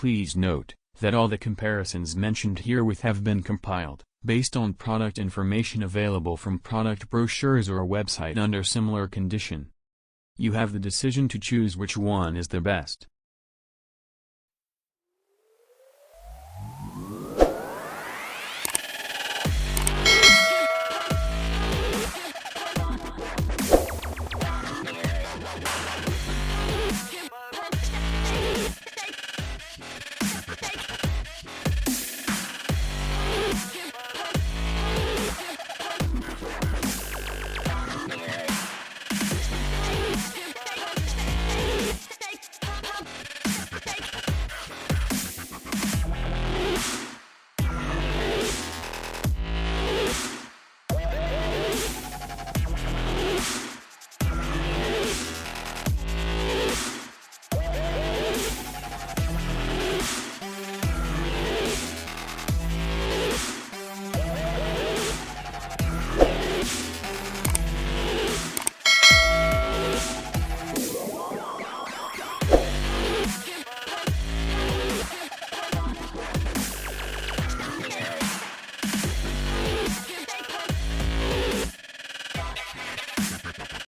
Please note that all the comparisons mentioned herewith have been compiled based on product information available from product brochures or a website under similar condition. You have the decision to choose which one is the best.